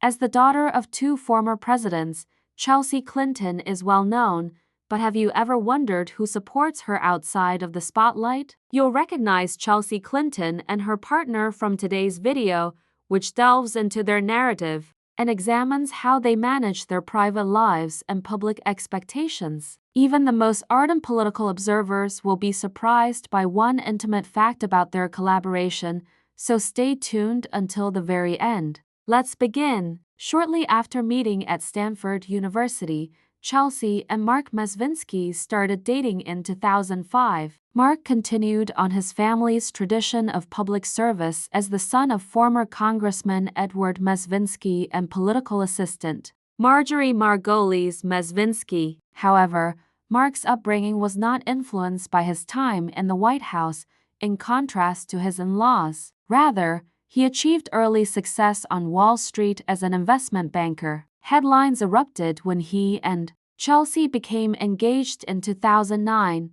As the daughter of two former presidents, Chelsea Clinton is well known, but have you ever wondered who supports her outside of the spotlight? You'll recognize Chelsea Clinton and her partner from today's video, which delves into their narrative and examines how they manage their private lives and public expectations. Even the most ardent political observers will be surprised by one intimate fact about their collaboration, so stay tuned until the very end. Let's begin. Shortly after meeting at Stanford University, Chelsea and Marc Mezvinsky started dating in 2005. Marc continued on his family's tradition of public service as the son of former Congressman Edward Mezvinsky and political assistant Marjorie Margolis Mezvinsky. However, Marc's upbringing was not influenced by his time in the White House, in contrast to his in-laws. Rather, he achieved early success on Wall Street as an investment banker. Headlines erupted when he and Chelsea became engaged in 2009.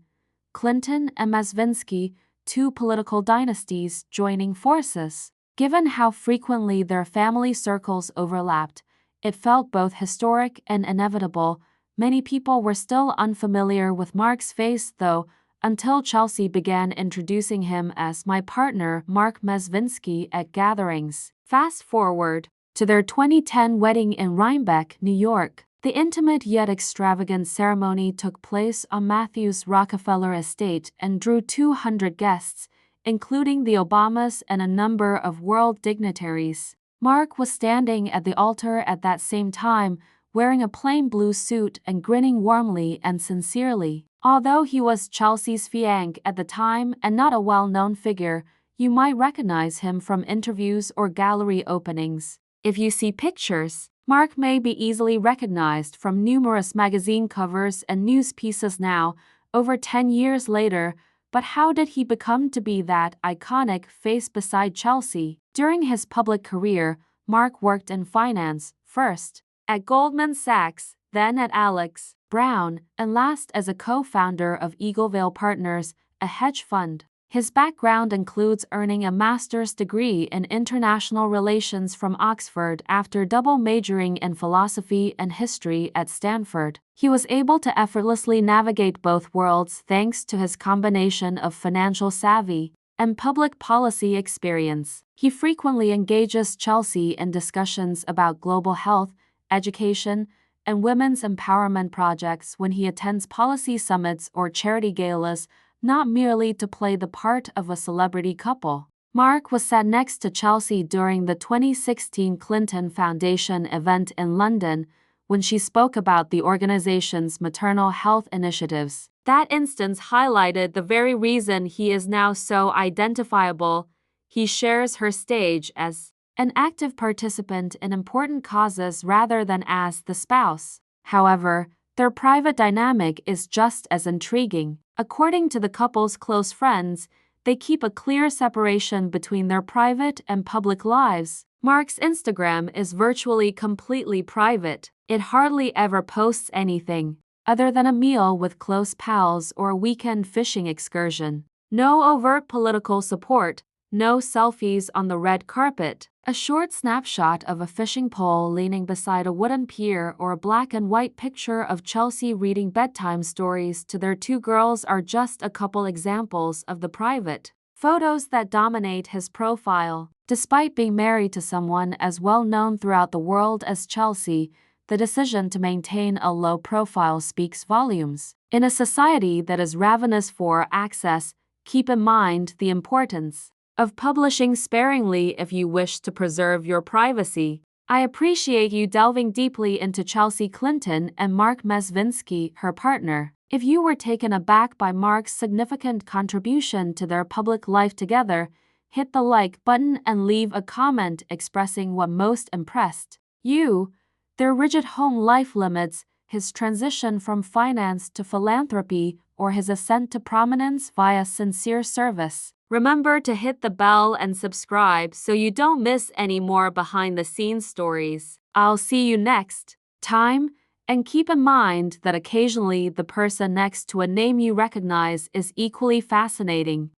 Clinton and Mezvinsky, two political dynasties joining forces. Given how frequently their family circles overlapped, it felt both historic and inevitable. Many people were still unfamiliar with Marc's face, though, until Chelsea began introducing him as "my partner, Marc Mezvinsky," at gatherings. Fast forward to their 2010 wedding in Rhinebeck, New York. The intimate yet extravagant ceremony took place on Matthew's Rockefeller estate and drew 200 guests, including the Obamas and a number of world dignitaries. Marc was standing at the altar at that same time, wearing a plain blue suit and grinning warmly and sincerely. Although he was Chelsea's fiancé at the time and not a well-known figure, you might recognize him from interviews or gallery openings. If you see pictures, Marc may be easily recognized from numerous magazine covers and news pieces now, over 10 years later, but how did he become to be that iconic face beside Chelsea? During his public career, Marc worked in finance, first at Goldman Sachs, then at Alex. Brown, and last as a co-founder of Eaglevale Partners, a hedge fund. His background includes earning a master's degree in international relations from Oxford after double majoring in philosophy and history at Stanford. He was able to effortlessly navigate both worlds thanks to his combination of financial savvy and public policy experience. He frequently engages Chelsea in discussions about global health, education, and women's empowerment projects when he attends policy summits or charity galas, not merely to play the part of a celebrity couple. Marc was sat next to Chelsea during the 2016 Clinton Foundation event in London, when she spoke about the organization's maternal health initiatives. That instance highlighted the very reason he is now so identifiable. He shares her stage as an active participant in important causes rather than as the spouse. However, their private dynamic is just as intriguing. According to the couple's close friends, they keep a clear separation between their private and public lives. Marc's Instagram is virtually completely private. It hardly ever posts anything other than a meal with close pals or a weekend fishing excursion. No overt political support, no selfies on the red carpet. A short snapshot of a fishing pole leaning beside a wooden pier or a black and white picture of Chelsea reading bedtime stories to their two girls are just a couple examples of the private photos that dominate his profile. Despite being married to someone as well known throughout the world as Chelsea, the decision to maintain a low profile speaks volumes. In a society that is ravenous for access, keep in mind the importance of publishing sparingly if you wish to preserve your privacy. I appreciate you delving deeply into Chelsea Clinton and Marc Mezvinsky, her partner. If you were taken aback by Marc's significant contribution to their public life together, hit the like button and leave a comment expressing what most impressed you. Their rigid home life limits, his transition from finance to philanthropy, or his ascent to prominence via sincere service. Remember to hit the bell and subscribe so you don't miss any more behind-the-scenes stories. I'll see you next time, and keep in mind that occasionally the person next to a name you recognize is equally fascinating.